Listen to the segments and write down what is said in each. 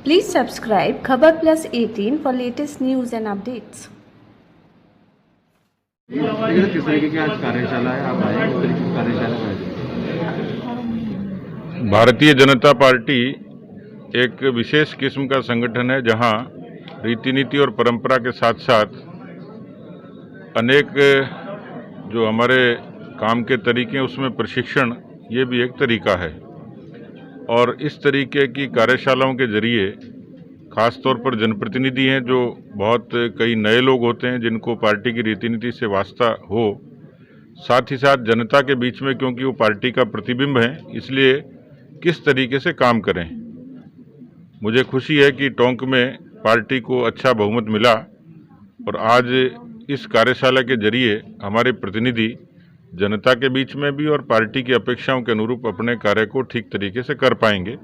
Please subscribe Khabar Plus 18 for latest news and updates. किस तरीके की आज कार्यशाला है, आप आए, किस तरीके की कार्यशाला है? भारतीय जनता पार्टी एक विशेष किस्म का संगठन है जहां रीति नीति और परंपरा के साथ साथ अनेक जो हमारे काम के तरीके हैं उसमें प्रशिक्षण ये भी एक तरीका है। और इस तरीके की कार्यशालाओं के जरिए खास तौर पर जनप्रतिनिधि हैं जो बहुत कई नए लोग होते हैं जिनको पार्टी की रीति नीति से वास्ता हो, साथ ही साथ जनता के बीच में, क्योंकि वो पार्टी का प्रतिबिंब है, इसलिए किस तरीके से काम करें। मुझे खुशी है कि टोंक में पार्टी को अच्छा बहुमत मिला और आज इस कार्यशाला के जरिए हमारे प्रतिनिधि जनता के बीच में भी और पार्टी की अपेक्षाओं के अनुरूप अपने कार्य को ठीक तरीके से कर पाएंगे।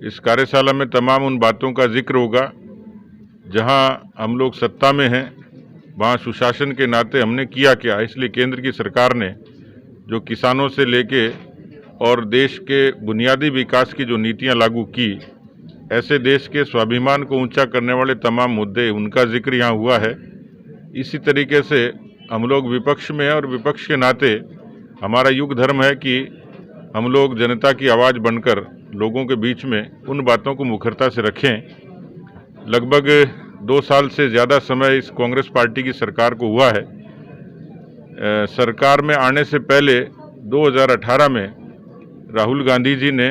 इस कार्यशाला में तमाम उन बातों का जिक्र होगा जहां हम लोग सत्ता में हैं, वहां सुशासन के नाते हमने किया क्या। इसलिए केंद्र की सरकार ने जो किसानों से लेके और देश के बुनियादी विकास की जो नीतियां लागू की, ऐसे देश के स्वाभिमान को ऊंचा करने वाले तमाम मुद्दे, उनका जिक्र यहाँ हुआ है। इसी तरीके से हम लोग विपक्ष में हैं और विपक्ष के नाते हमारा युग धर्म है कि हम लोग जनता की आवाज़ बनकर लोगों के बीच में उन बातों को मुखरता से रखें। लगभग 2 साल से ज़्यादा समय इस कांग्रेस पार्टी की सरकार को हुआ है। सरकार में आने से पहले 2018 में राहुल गांधी जी ने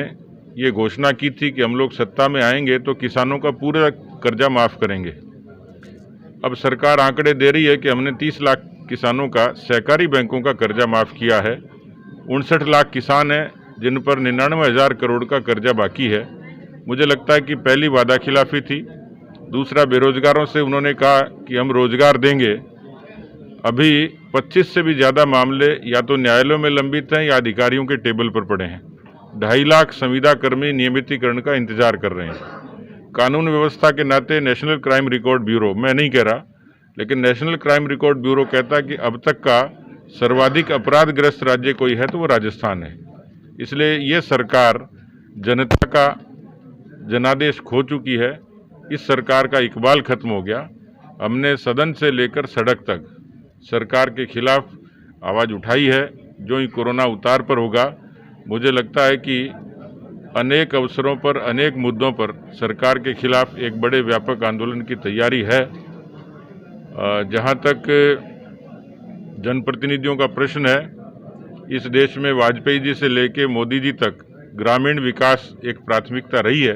ये घोषणा की थी कि हम लोग सत्ता में आएंगे तो किसानों का पूरा कर्जा माफ़ करेंगे। अब सरकार आंकड़े दे रही है कि हमने 30 लाख किसानों का सहकारी बैंकों का कर्जा माफ़ किया है। 59 लाख किसान हैं जिन पर 99,000 करोड़ का कर्जा बाकी है। मुझे लगता है कि पहली वादा खिलाफी थी। दूसरा, बेरोजगारों से उन्होंने कहा कि हम रोजगार देंगे। अभी 25 से भी ज़्यादा मामले या तो न्यायालयों में लंबित हैं या अधिकारियों के टेबल पर पड़े हैं। 2.5 लाख संविदा कर्मी नियमितीकरण का इंतजार कर रहे हैं। कानून व्यवस्था के नाते नेशनल क्राइम रिकॉर्ड ब्यूरो, मैं नहीं कह रहा, लेकिन नेशनल क्राइम रिकॉर्ड ब्यूरो कहता है कि अब तक का सर्वाधिक अपराधग्रस्त राज्य कोई है तो वो राजस्थान है। इसलिए ये सरकार जनता का जनादेश खो चुकी है। इस सरकार का इकबाल खत्म हो गया। हमने सदन से लेकर सड़क तक सरकार के खिलाफ आवाज़ उठाई है। जो ही कोरोना उतार पर होगा, मुझे लगता है कि अनेक अवसरों पर, अनेक मुद्दों पर सरकार के खिलाफ एक बड़े व्यापक आंदोलन की तैयारी है। जहां तक जनप्रतिनिधियों का प्रश्न है, इस देश में वाजपेयी जी से लेके मोदी जी तक ग्रामीण विकास एक प्राथमिकता रही है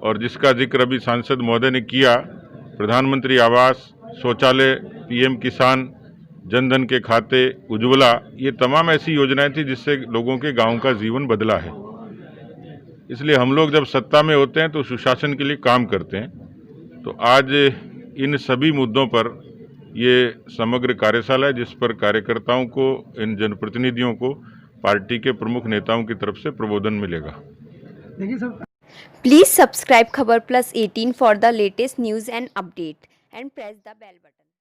और जिसका जिक्र अभी सांसद महोदय ने किया। प्रधानमंत्री आवास, शौचालय, पीएम किसान, जनधन के खाते, उज्ज्वला, ये तमाम ऐसी योजनाएं थी जिससे लोगों के गांव का जीवन बदला है। इसलिए हम लोग जब सत्ता में होते हैं तो सुशासन के लिए काम करते हैं। तो आज इन सभी मुद्दों पर ये समग्र कार्यशाला है जिस पर कार्यकर्ताओं को, इन जनप्रतिनिधियों को पार्टी के प्रमुख नेताओं की तरफ से प्रबोधन मिलेगा। Please subscribe Khabar Plus 18 for the latest news and update and press the bell button.